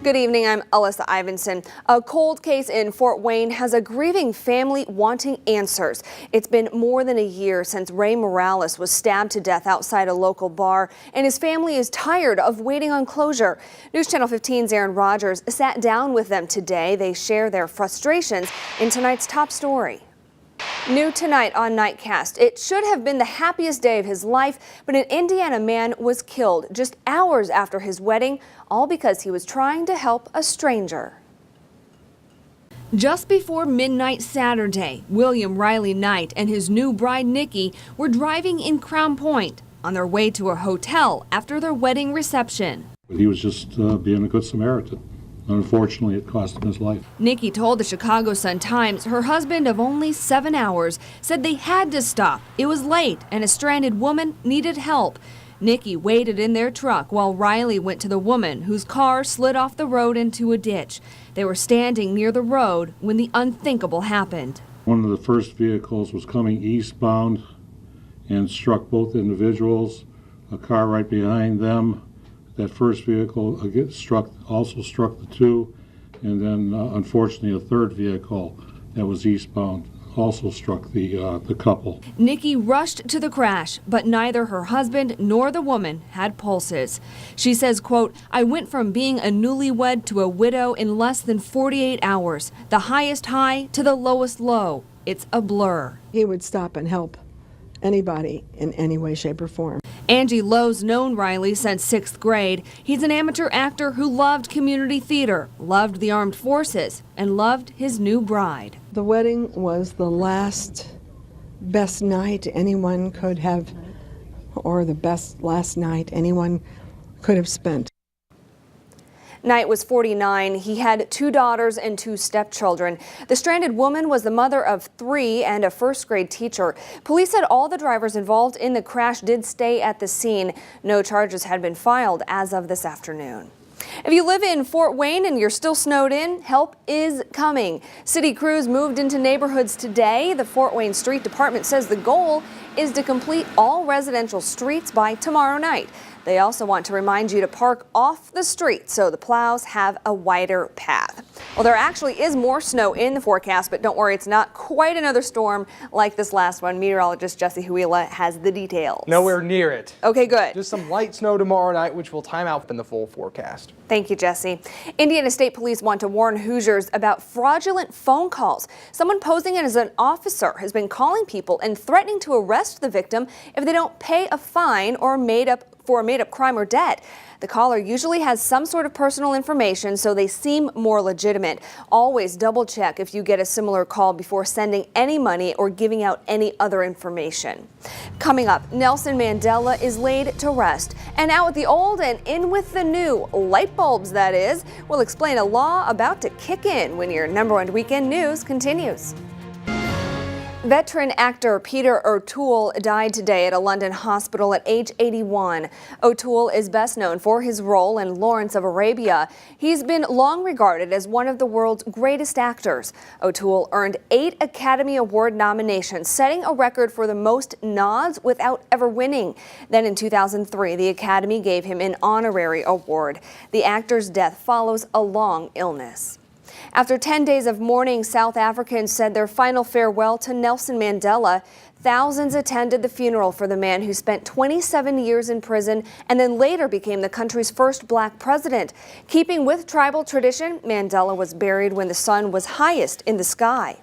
Good evening, I'm Alyssa Ivinson. A cold case in Fort Wayne has a grieving family wanting answers. It's been more than a year since Ray Morales was stabbed to death outside a local bar, and his family is tired of waiting on closure. News Channel 15's Aaron Rogers sat down with them today. They share their frustrations in tonight's top story. New tonight on Nightcast. It should have been the happiest day of his life, but an Indiana man was killed just hours after his wedding, all because he was trying to help a stranger. Just before midnight Saturday, William Riley Knight and his new bride Nikki were driving in Crown Point on their way to a hotel after their wedding reception. He was just being a good Samaritan. Unfortunately, it cost him his life. Nikki told the Chicago Sun-Times her husband of only 7 hours said they had to stop. It was late and a stranded woman needed help. Nikki waited in their truck while Riley went to the woman whose car slid off the road into a ditch. They were standing near the road when the unthinkable happened. One of the first vehicles was coming eastbound and struck both individuals. A car right behind them. That first vehicle also struck the two, and then unfortunately a third vehicle that was eastbound also struck the couple. Nikki rushed to the crash, but neither her husband nor the woman had pulses. She says, quote, "I went from being a newlywed to a widow in less than 48 hours, the highest high to the lowest low. It's a blur." He would stop and help anybody in any way, shape, or form. Angie Lowe's known Riley since 6th grade. He's an amateur actor who loved community theater, loved the armed forces, and loved his new bride. The wedding was the best night anyone could have, or the best last night anyone could have spent. Knight was 49. He had 2 daughters and 2 stepchildren. The stranded woman was the mother of 3 and a first-grade teacher. Police said all the drivers involved in the crash did stay at the scene. No charges had been filed as of this afternoon. If you live in Fort Wayne and you're still snowed in, help is coming. City crews moved into neighborhoods today. The Fort Wayne Street Department says the goal is to complete all residential streets by tomorrow night. They also want to remind you to park off the street so the plows have a wider path. Well, there actually is more snow in the forecast, but don't worry, it's not quite another storm like this last one. Meteorologist Jesse Huila has the details. Nowhere near it. Okay, good. Just some light snow tomorrow night, which will time out in the full forecast. Thank you, Jesse. Indiana State Police want to warn Hoosiers about fraudulent phone calls. Someone posing as an officer has been calling people and threatening to arrest the victim if they don't pay a fine or for a made-up crime or debt. The caller usually has some sort of personal information, so they seem more legitimate. Always double-check if you get a similar call before sending any money or giving out any other information. Coming up, Nelson Mandela is laid to rest. And out with the old and in with the new. Light bulbs, that is. We'll explain a law about to kick in when your #1 weekend news continues. Veteran actor Peter O'Toole died today at a London hospital at age 81. O'Toole is best known for his role in Lawrence of Arabia. He's been long regarded as one of the world's greatest actors. O'Toole earned 8 Academy Award nominations, setting a record for the most nods without ever winning. Then in 2003, the Academy gave him an honorary award. The actor's death follows a long illness. After 10 days of mourning, South Africans said their final farewell to Nelson Mandela. Thousands attended the funeral for the man who spent 27 years in prison and then later became the country's first black president. Keeping with tribal tradition, Mandela was buried when the sun was highest in the sky.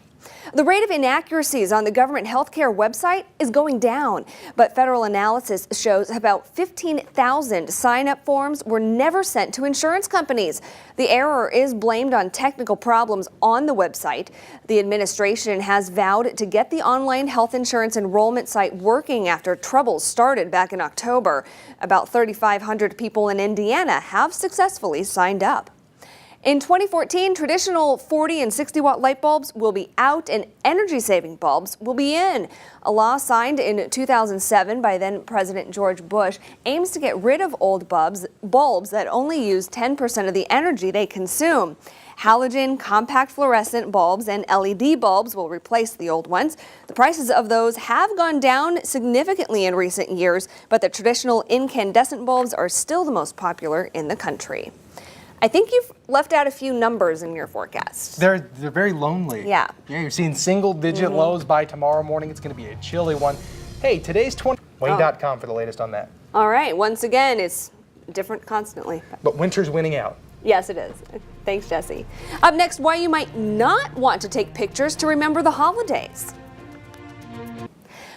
The rate of inaccuracies on the government healthcare website is going down, but federal analysis shows about 15,000 sign-up forms were never sent to insurance companies. The error is blamed on technical problems on the website. The administration has vowed to get the online health insurance enrollment site working after troubles started back in October. About 3,500 people in Indiana have successfully signed up. In 2014, traditional 40 and 60-watt light bulbs will be out and energy-saving bulbs will be in. A law signed in 2007 by then-President George Bush aims to get rid of old bulbs that only use 10% of the energy they consume. Halogen, compact fluorescent bulbs, and LED bulbs will replace the old ones. The prices of those have gone down significantly in recent years, but the traditional incandescent bulbs are still the most popular in the country. I think you've left out a few numbers in your forecast. They're very lonely. Yeah. Yeah, you're seeing single-digit lows by tomorrow morning. It's going to be a chilly one. Hey, today's 20. Wayne.com for the latest on that. All right, once again, it's different constantly. But winter's winning out. Yes, it is. Thanks, Jesse. Up next, why you might not want to take pictures to remember the holidays.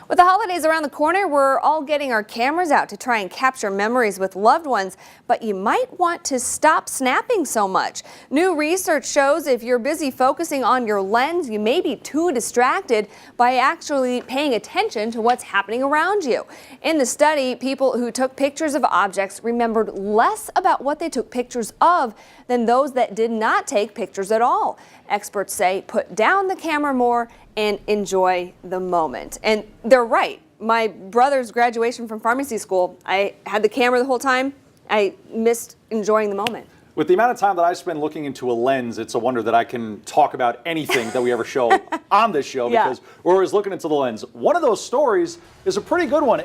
With the holidays around the corner, we're all getting our cameras out to try and capture memories with loved ones, but you might want to stop snapping so much. New research shows if you're busy focusing on your lens, you may be too distracted by actually paying attention to what's happening around you. In the study, people who took pictures of objects remembered less about what they took pictures of than those that did not take pictures at all. Experts say put down the camera more and enjoy the moment. And they're right. My brother's graduation from pharmacy school, I had the camera the whole time. I missed enjoying the moment. With the amount of time that I spend looking into a lens, it's a wonder that I can talk about anything that we ever show on this show, because we're always looking into the lens. One of those stories is a pretty good one.